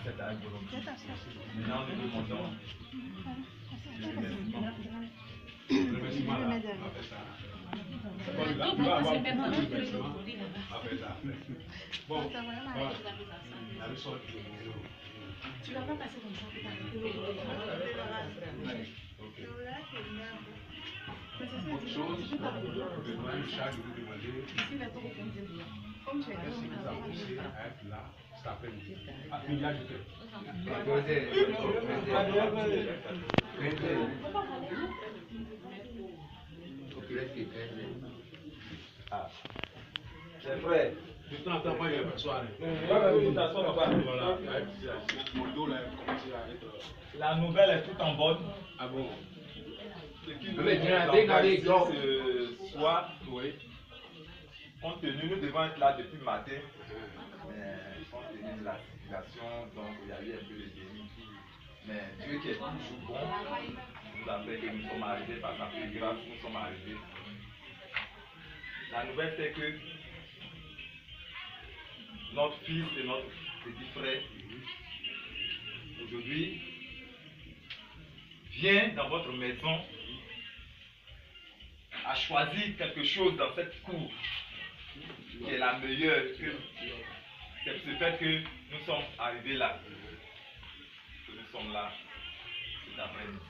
cette date. Maintenant, nous demandons le remerciement. Bon, tu vas pas passer comme ça. Autre chose, Charles vous demander est-ce que vous avancez à être là cet après-midi? Ah, il y a jeté. C'est vrai. De temps en temps, moi, il y a une soirée. Voilà. Mon dos là, commence à être. La nouvelle est tout en bonne. Ah bon? Ce qui nous envoie ici ce soir, oui. Compte tenu, nous devons être là depuis le matin. Mais compte tenu de la situation, donc il y a eu un peu de déni. Mais Dieu qui est toujours bon, nous a fait que nous sommes arrivés par sa plus grâce, nous sommes arrivés. La nouvelle c'est que notre fils et notre petit frère aujourd'hui vient dans votre maison à choisir quelque chose dans cette cour qui est la meilleure. C'est ce fait que nous sommes arrivés là. Que nous sommes là cet après-midi.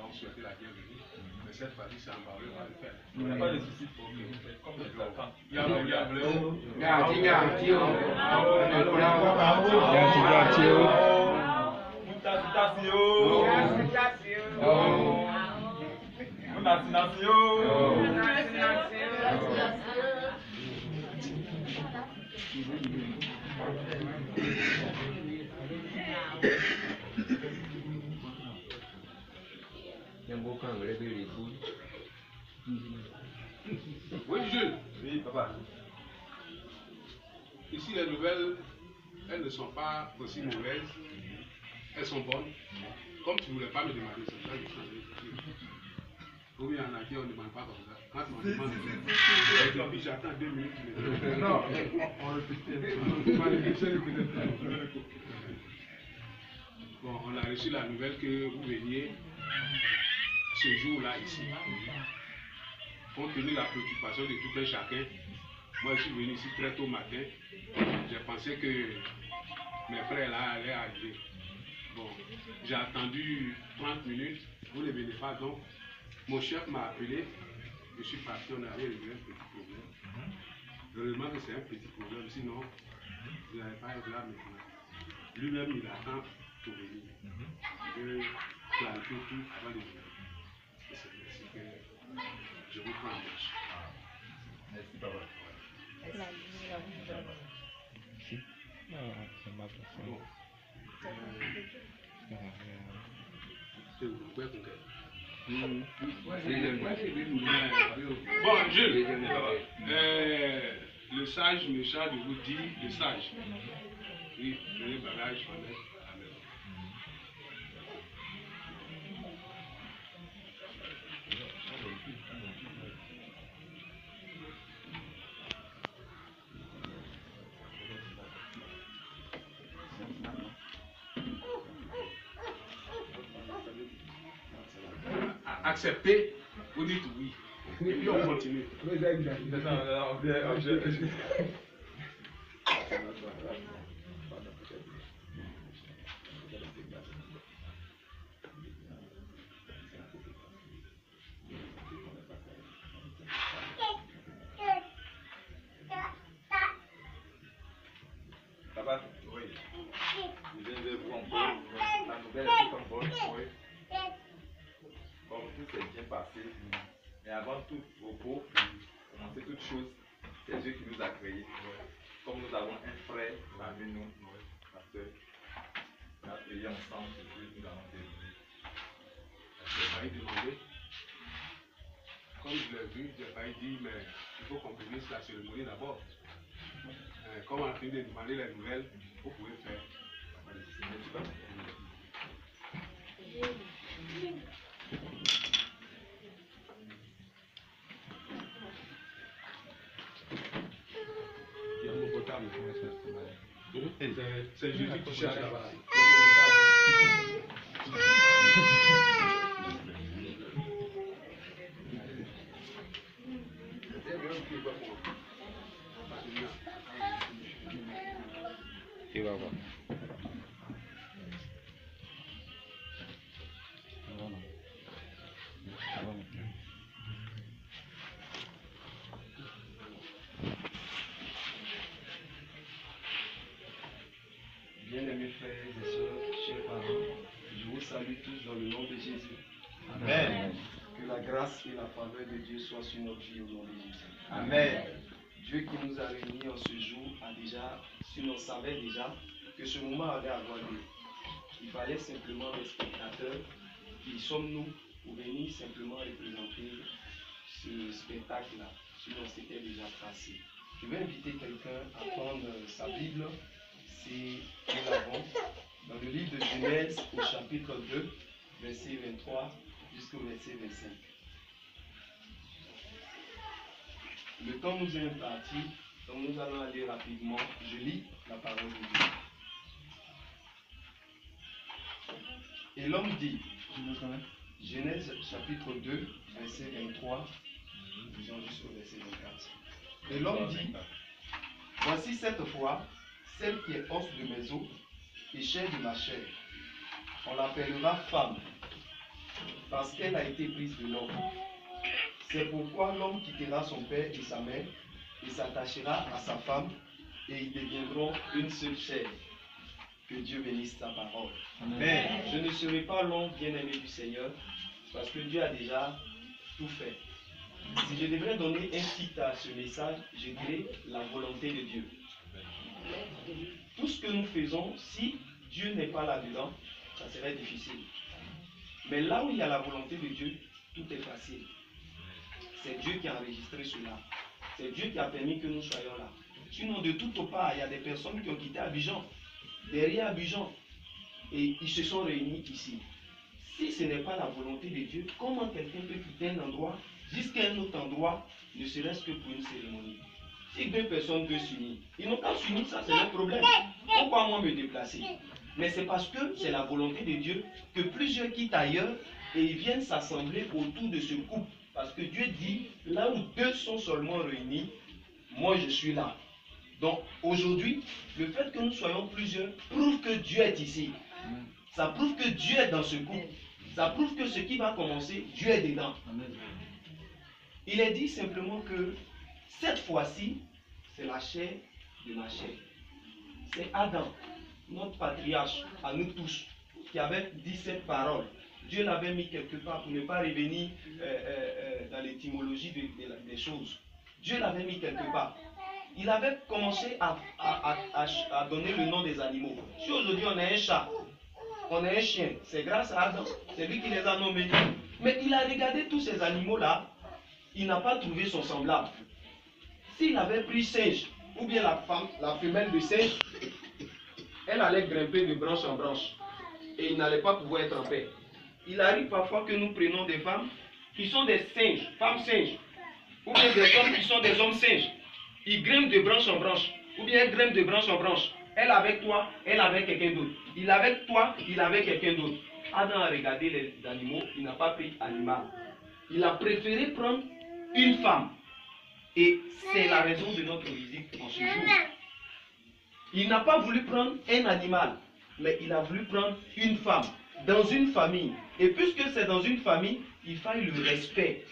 On souhaitait la bienvenue, mais cette fois-ci, c'est embarré, on va le faire. Il n'y a pas de souci pour nous. Comme les attentes. Oui, Jules. Oui, papa. Ici, les nouvelles, elles ne sont pas aussi mauvaises. Elles sont bonnes. Comme tu ne voulais pas me demander, c'est ça que je changeais. Oui, en Haïti, on ne demande pas comme ça. Quand on demande, puis j'attends 2 minutes. Non, on répétait. Bon, on a reçu la nouvelle que vous veniez ce jour-là ici. Compte tenu de la préoccupation de tout un chacun, moi je suis venu ici très tôt matin. J'ai pensé que mes frères là allaient arriver. Bon, j'ai attendu 30 minutes, vous ne venez pas donc. Mon chef m'a appelé, je suis parti, on avait réglé un petit problème. Heureusement que c'est un petit problème, sinon vous n'allez pas être là maintenant. Lui-même il attend pour venir. Je planifie tout avant de venir. C'est ainsi que je vous prends en marche. Merci, papa. Bon. Bon, Jules, le sage me charge de vous dire, le sage. Oui, le bagage, on est à la maison. Acceptez, vous dites oui. Et puis on continue. Papa, oui. Je viens de vous encore. La nouvelle est tout en bonne. Oui. Comme tout s'est bien passé. Mais avant tout repos, commencer toute chose, c'est Dieu qui nous a créés. Comme nous avons un frère parmi nous, ma soeur, on a prié ensemble, c'est Dieu nous avons délivré. J'ai failli demander. Comme je l'ai vu, j'ai failli dire, mais il faut qu'on finisse la cérémonie d'abord. Comme on a fini de demander les nouvelles, vous pouvez faire. Merci, papa. C'est Jésus qui cherche là-bas. Il va voir. Bien-aimés frères et sœurs, chers parents, je vous salue tous dans le nom de Jésus. Amen. Que la grâce et la faveur de Dieu soient sur notre vie au nom de Jésus. Amen. Dieu qui nous a réunis en ce jour on savait déjà que ce moment allait avoir lieu. Il fallait simplement des spectateurs. Qui sommes-nous pour venir simplement représenter ce spectacle-là? Sinon, c'était déjà passé. Je vais inviter quelqu'un à prendre sa Bible. Si nous l'avons dans le livre de Genèse au chapitre 2, verset 23 jusqu'au verset 25. Le temps nous est imparti, donc nous allons aller rapidement. Je lis la parole de Dieu. Et l'homme dit, Genèse chapitre 2, verset 23, disons jusqu'au verset 24. Et l'homme dit, voici cette fois, celle qui est os de mes os et chair de ma chair. On l'appellera femme, parce qu'elle a été prise de l'homme. C'est pourquoi l'homme quittera son père et sa mère, et s'attachera à sa femme, et ils deviendront une seule chair. Que Dieu bénisse sa parole. Amen. Je ne serai pas long, bien-aimé du Seigneur, parce que Dieu a déjà tout fait. Si je devrais donner un titre à ce message, je dirais la volonté de Dieu. Tout ce que nous faisons, si Dieu n'est pas là-dedans, ça serait difficile. Mais là où il y a la volonté de Dieu, tout est facile. C'est Dieu qui a enregistré cela. C'est Dieu qui a permis que nous soyons là. Sinon, de toutes parts, il y a des personnes qui ont quitté Abidjan, derrière Abidjan, et ils se sont réunis ici. Si ce n'est pas la volonté de Dieu, comment quelqu'un peut quitter un endroit jusqu'à un autre endroit, ne serait-ce que pour une cérémonie? Si deux personnes veulent s'unir, ils n'ont pas s'unir, ça c'est leur problème. Pourquoi moi me déplacer? Mais c'est parce que c'est la volonté de Dieu que plusieurs quittent ailleurs et ils viennent s'assembler autour de ce couple. Parce que Dieu dit, là où deux sont seulement réunis, moi je suis là. Donc aujourd'hui, le fait que nous soyons plusieurs prouve que Dieu est ici. Ça prouve que Dieu est dans ce couple. Ça prouve que ce qui va commencer, Dieu est dedans. Il est dit simplement que cette fois-ci, c'est la chair de ma chair. C'est Adam, notre patriarche, à nous tous, qui avait dit cette parole. Dieu l'avait mis quelque part pour ne pas revenir dans l'étymologie des choses. Dieu l'avait mis quelque part. Il avait commencé à donner le nom des animaux. Si aujourd'hui on a un chat, on a un chien, c'est grâce à Adam, c'est lui qui les a nommés. Mais il a regardé tous ces animaux-là, il n'a pas trouvé son semblable. S'il avait pris singe, ou bien la femelle de singe, elle allait grimper de branche en branche. Et il n'allait pas pouvoir être en paix. Il arrive parfois que nous prenons des femmes qui sont des singes, femmes singes, ou bien des hommes qui sont des hommes singes. Ils grimpent de branche en branche, ou bien elles grimpent de branche en branche. Elle avec toi, elle avec quelqu'un d'autre. Il avec toi, il avec quelqu'un d'autre. Adam a regardé les animaux, il n'a pas pris animal. Il a préféré prendre une femme. Et c'est la raison de notre visite en ce jour. Il n'a pas voulu prendre un animal, mais il a voulu prendre une femme dans une famille. Et puisque c'est dans une famille, il fallait le respect.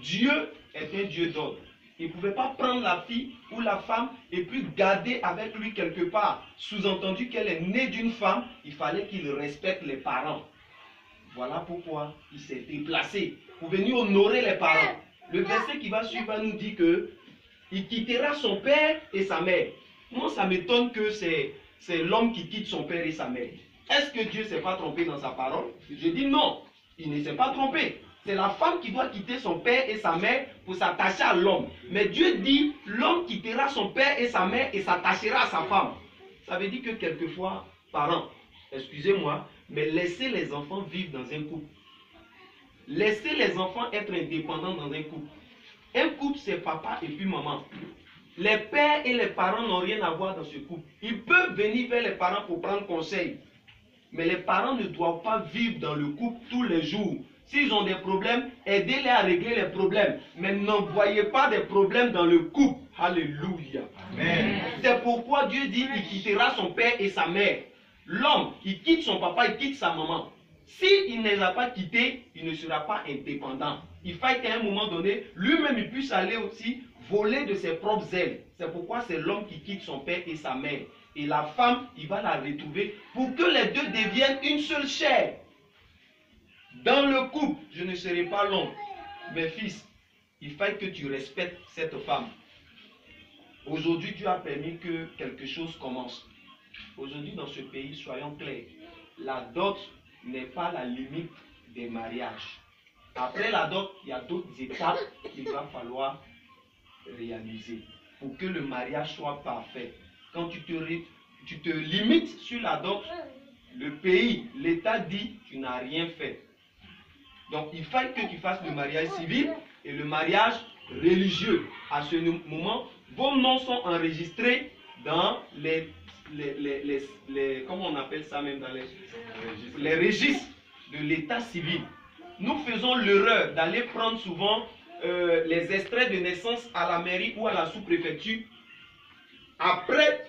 Dieu est un Dieu d'ordre. Il ne pouvait pas prendre la fille ou la femme et puis garder avec lui quelque part. Sous-entendu qu'elle est née d'une femme, il fallait qu'il respecte les parents. Voilà pourquoi il s'est déplacé pour venir honorer les parents. Le verset qui va suivre va nous dire que il quittera son père et sa mère. Moi, ça m'étonne que c'est l'homme qui quitte son père et sa mère. Est-ce que Dieu ne s'est pas trompé dans sa parole? Je dis non, il ne s'est pas trompé. C'est la femme qui doit quitter son père et sa mère pour s'attacher à l'homme. Mais Dieu dit, l'homme quittera son père et sa mère et s'attachera à sa femme. Ça veut dire que quelquefois, parents, excusez-moi, mais laissez les enfants vivre dans un couple. Laissez les enfants être indépendants dans un couple. Un couple, c'est papa et puis maman. Les pères et les parents n'ont rien à voir dans ce couple. Ils peuvent venir vers les parents pour prendre conseil. Mais les parents ne doivent pas vivre dans le couple tous les jours. S'ils ont des problèmes, aidez-les à régler les problèmes. Mais n'envoyez pas des problèmes dans le couple. Alléluia. Amen. C'est pourquoi Dieu dit qu'il quittera son père et sa mère. L'homme, il quitte son papa, il quitte sa maman. S'il ne les a pas quittés, il ne sera pas indépendant. Il faut qu'à un moment donné, lui-même, il puisse aller aussi voler de ses propres ailes. C'est pourquoi c'est l'homme qui quitte son père et sa mère. Et la femme, il va la retrouver pour que les deux deviennent une seule chair. Dans le couple, je ne serai pas long. Mes fils, il faut que tu respectes cette femme. Aujourd'hui, Dieu a permis que quelque chose commence. Aujourd'hui, dans ce pays, soyons clairs, la dot n'est pas la limite des mariages. Après la dot, il y a d'autres étapes qu'il va falloir réaliser pour que le mariage soit parfait. Quand tu te limites sur la dot, le pays, l'État dit tu n'as rien fait. Donc il faut que tu fasses le mariage civil et le mariage religieux. À ce moment, vos noms sont enregistrés dans les comment on appelle ça même, dans les registres de l'état civil. Nous faisons l'erreur d'aller prendre souvent les extraits de naissance à la mairie ou à la sous-préfecture après,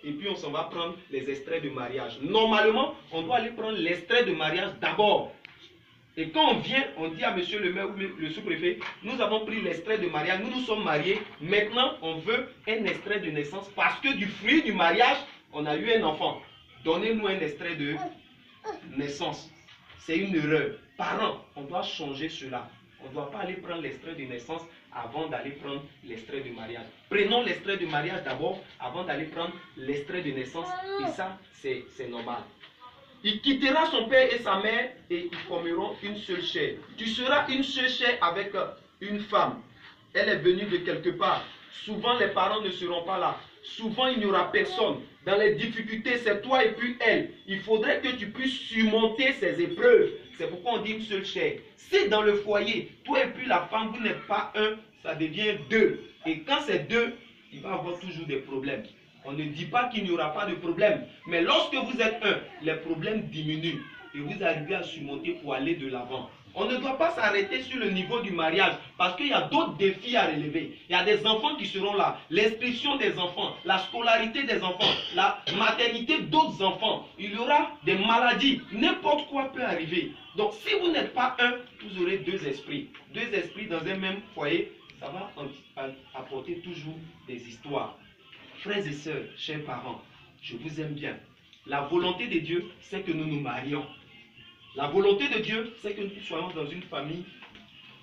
et puis on s'en va prendre les extraits de mariage. Normalement, on doit aller prendre l'extrait de mariage d'abord. Et quand on vient, on dit à monsieur le maire ou le sous-préfet, nous avons pris l'extrait de mariage, nous nous sommes mariés, maintenant on veut un extrait de naissance parce que du fruit du mariage, on a eu un enfant. Donnez-nous un extrait de naissance. C'est une erreur. Parents, on doit changer cela. On ne doit pas aller prendre l'extrait de naissance avant d'aller prendre l'extrait de mariage. Prenons l'extrait de mariage d'abord avant d'aller prendre l'extrait de naissance. Et ça, c'est normal. Il quittera son père et sa mère et ils formeront une seule chair. Tu seras une seule chair avec une femme. Elle est venue de quelque part. Souvent, les parents ne seront pas là. Souvent, il n'y aura personne. Dans les difficultés, c'est toi et puis elle. Il faudrait que tu puisses surmonter ces épreuves. C'est pourquoi on dit une seule chair. Si dans le foyer, toi et puis la femme, vous n'êtes pas un, ça devient deux. Et quand c'est deux, il va y avoir toujours des problèmes. On ne dit pas qu'il n'y aura pas de problème. Mais lorsque vous êtes un, les problèmes diminuent. Et vous arrivez à surmonter pour aller de l'avant. On ne doit pas s'arrêter sur le niveau du mariage parce qu'il y a d'autres défis à relever. Il y a des enfants qui seront là, l'instruction des enfants, la scolarité des enfants, la maternité d'autres enfants. Il y aura des maladies, n'importe quoi peut arriver. Donc si vous n'êtes pas un, vous aurez deux esprits. Deux esprits dans un même foyer, ça va apporter toujours des histoires. Frères et sœurs, chers parents, je vous aime bien. La volonté de Dieu, c'est que nous nous marions. La volonté de Dieu, c'est que nous soyons dans une famille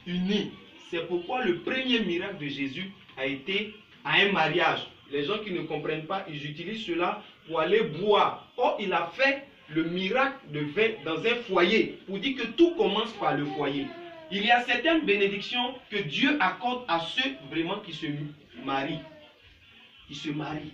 unie. C'est pourquoi le premier miracle de Jésus a été à un mariage. Les gens qui ne comprennent pas, ils utilisent cela pour aller boire. Or, il a fait le miracle de vin dans un foyer pour dire que tout commence par le foyer. Il y a certaines bénédictions que Dieu accorde à ceux vraiment qui se marient. Ils se marient.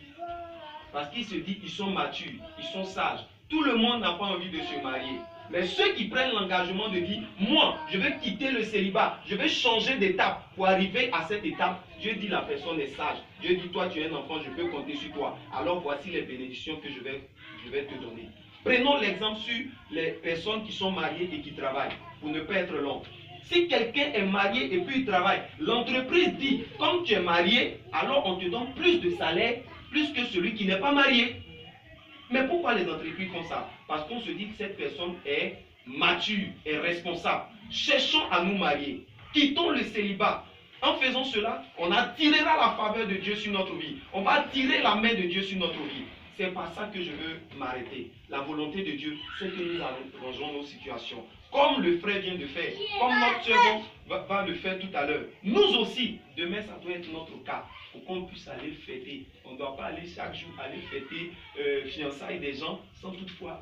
Parce qu'il se dit qu'ils sont matures, ils sont sages. Tout le monde n'a pas envie de se marier. Mais ceux qui prennent l'engagement de dire, moi, je vais quitter le célibat, je vais changer d'étape pour arriver à cette étape, Dieu dit la personne est sage. Dieu dit, toi tu es un enfant, je peux compter sur toi. Alors voici les bénédictions que je vais te donner. Prenons l'exemple sur les personnes qui sont mariées et qui travaillent, pour ne pas être long. Si quelqu'un est marié et puis il travaille, l'entreprise dit, comme tu es marié, alors on te donne plus de salaire, plus que celui qui n'est pas marié. Mais pourquoi les entreprises font ça? Parce qu'on se dit que cette personne est mature, est responsable. Cherchons à nous marier. Quittons le célibat. En faisant cela, on attirera la faveur de Dieu sur notre vie. On va attirer la main de Dieu sur notre vie. C'est pas ça que je veux m'arrêter. La volonté de Dieu, c'est que nous arrangeons nos situations. Comme le frère vient de faire, comme notre second va le faire tout à l'heure. Nous aussi, demain, ça doit être notre cas. Pour qu'on puisse aller fêter. On ne doit pas aller chaque jour aller fêter fiançailles des gens sans toutefois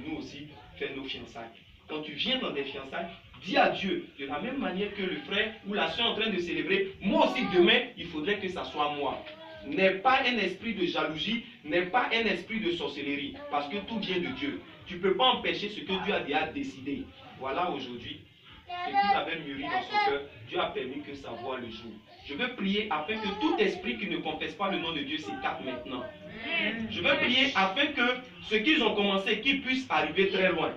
nous aussi faire nos fiançailles. Quand tu viens dans des fiançailles, dis à Dieu, de la même manière que le frère ou la soeur est en train de célébrer, moi aussi demain, il faudrait que ça soit moi. N'est pas un esprit de jalousie, n'est pas un esprit de sorcellerie, parce que tout vient de Dieu. Tu ne peux pas empêcher ce que Dieu a déjà décidé. Voilà aujourd'hui ce qui avait mûri dans son cœur, Dieu a permis que ça voie le jour. Je veux prier afin que tout esprit qui ne confesse pas le nom de Dieu s'écarte maintenant. Je veux prier afin que ce qu'ils ont commencé, qu'ils puissent arriver très loin.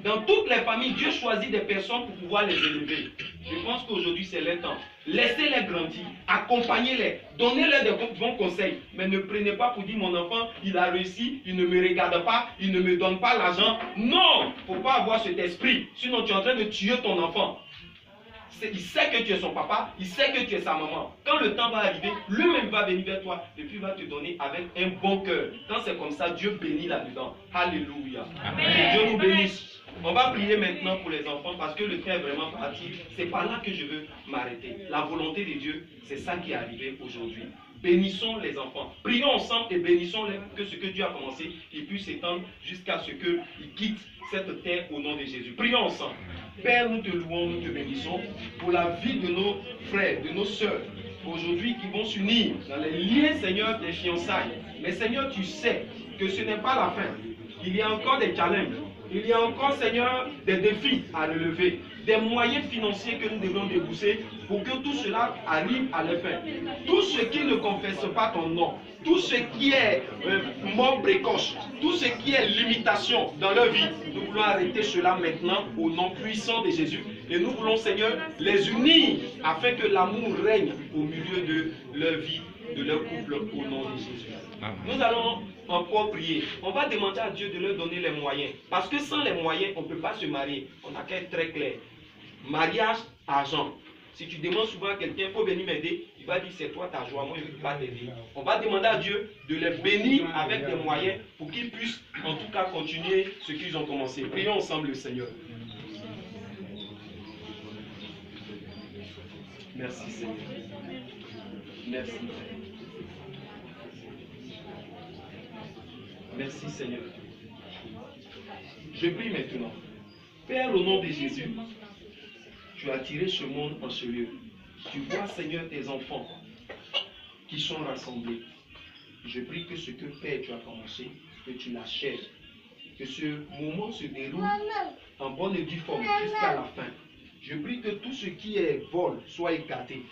Dans toutes les familles, Dieu choisit des personnes pour pouvoir les élever. Je pense qu'aujourd'hui c'est le temps. Laissez-les grandir, accompagnez-les, donnez-leur des bons conseils. Mais ne prenez pas pour dire mon enfant, il a réussi, il ne me regarde pas, il ne me donne pas l'argent. Non, il ne faut pas avoir cet esprit. Sinon tu es en train de tuer ton enfant. Il sait que tu es son papa, il sait que tu es sa maman. Quand le temps va arriver, lui-même va venir vers toi et puis va te donner avec un bon cœur. Quand c'est comme ça, Dieu bénit là-dedans. Alléluia. Que Dieu nous bénisse. On va prier maintenant pour les enfants parce que le temps est vraiment parti. C'est par là que je veux m'arrêter. La volonté de Dieu, c'est ça qui est arrivé aujourd'hui. Bénissons les enfants. Prions ensemble et bénissons-les que ce que Dieu a commencé, il puisse s'étendre jusqu'à ce qu'ils quittent cette terre au nom de Jésus. Prions ensemble. Père, nous te louons, nous te bénissons pour la vie de nos frères, de nos sœurs, aujourd'hui qui vont s'unir dans les liens, Seigneur, des fiançailles. Mais Seigneur, tu sais que ce n'est pas la fin. Il y a encore des challenges. Il y a encore, Seigneur, des défis à relever, des moyens financiers que nous devons débourser pour que tout cela arrive à la fin. Tout ce qui ne confesse pas ton nom, tout ce qui est mort précoce, tout ce qui est limitation dans leur vie, nous voulons arrêter cela maintenant au nom puissant de Jésus. Et nous voulons, Seigneur, les unir afin que l'amour règne au milieu de leur vie, de leur couple, au nom de Jésus. Nous allons encore prier. On va demander à Dieu de leur donner les moyens. Parce que sans les moyens, on ne peut pas se marier. On n'a qu'à être très clair. Mariage, argent. Si tu demandes souvent à quelqu'un, il faut venir m'aider, il va dire c'est toi ta joie, moi je ne peux pas t'aider. On va demander à Dieu de les bénir avec des moyens pour qu'ils puissent en tout cas continuer ce qu'ils ont commencé. Prions ensemble le Seigneur. Merci Seigneur. Merci. Merci Seigneur. Je prie maintenant. Père, au nom de Jésus, tu as tiré ce monde en ce lieu. Tu vois, Seigneur, tes enfants qui sont rassemblés. Je prie que ce que Père tu as commencé, que tu l'achèves. Que ce moment se déroule en bonne et due forme jusqu'à la fin. Je prie que tout ce qui est vol soit écarté.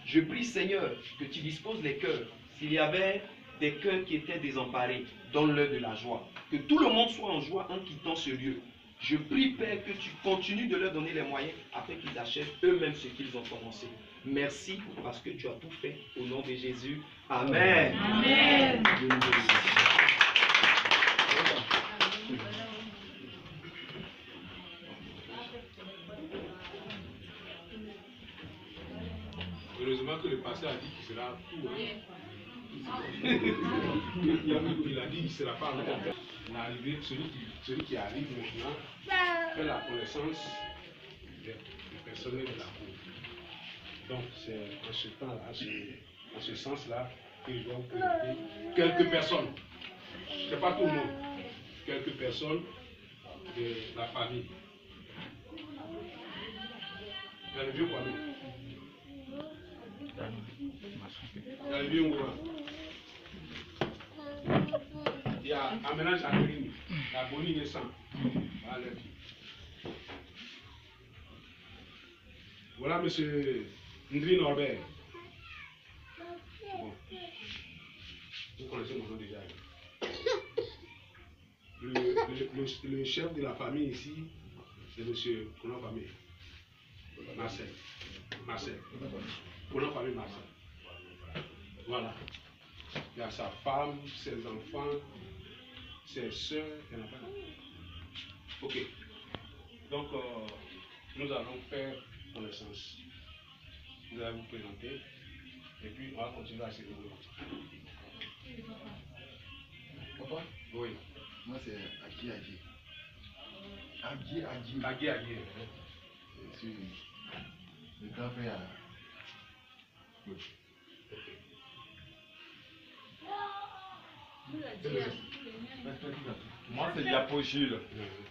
Je prie, Seigneur, que tu disposes les cœurs. S'il y avait des cœurs qui étaient désemparés, donne-leur de la joie. Que tout le monde soit en joie en quittant ce lieu. Je prie, Père, que tu continues de leur donner les moyens afin qu'ils achèvent eux-mêmes ce qu'ils ont commencé. Merci parce que tu as tout fait au nom de Jésus. Amen. Amen. Heureusement que le pasteur a dit qu'il sera tout. Il a dit qu'il ne sera pas encore. Celui qui arrive maintenant fait la connaissance des personnels de la cour. Donc c'est en ce temps-là, en ce sens-là, que je dois vous présenter quelques personnes. Ce n'est pas tout le monde. Quelques personnes de la famille. Il y a le vieux Kwame. Il y a le vieux Ngoura. Il y a Aménage Améline, la Bonnie naissante. Voilà M. Ndri Norbert. Bon. Vous connaissez mon nom déjà. Le chef de la famille ici, c'est M. Konan Famille. Marcel. Konan Famille Marcel. Voilà. Il y a sa femme, ses enfants, ses soeurs, il n'y en a pas. Ok. Donc, nous allons faire connaissance. Vous allez vous présenter. Et puis, on va continuer à se dérouler. Papa? Oui. Moi, c'est Adji. Adji. Je suis le grand frère. Moi, c'est Diapo Jules.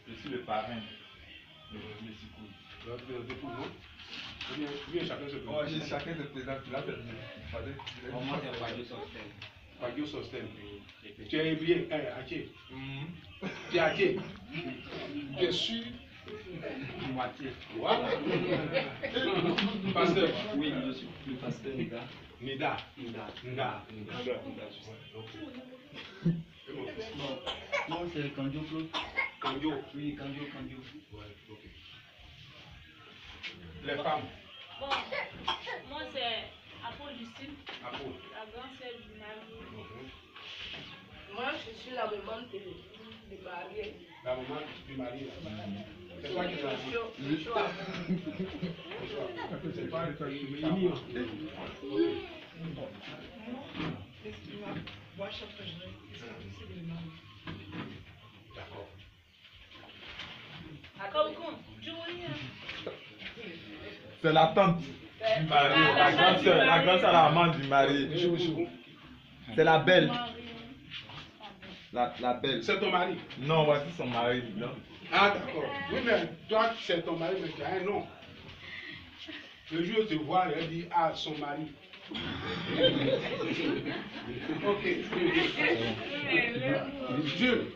Je suis le parrain de Messicou. Vous allez présenter tout le monde. Bien, chacun se présente. Oh, chacun se présente. Moi, c'est Fagio Sostel. Fagio Sostel. Tu es bien, Aché. Tu es Aché. Tu es sûr Moitié. Voilà. Pasteur. Oui, je suis le pasteur Nida. Nida. Nida. Nida. Non, c'est Kanjo Claude. Kanjo. Oui, Kanjo. Ouais, ok. Les femmes. Bon, moi c'est Apôtre Justine, Apôtre. la grande sœur du mari. Moi, je suis la maman de Marie. La maman du mari. C'est toi qui l'as dit. Le choix. C'est pas Moi, je suis très jeune. D'accord. C'est la tante du mari, la grande sœur, la maman du mari. C'est la belle. La belle. C'est ton mari. Non, voici son mari. Non. Ah, d'accord. Oui, mais toi, c'est ton mari, mais tu as un nom. Le jour où tu vois, elle dit, ah, son mari. Ok. Dieu.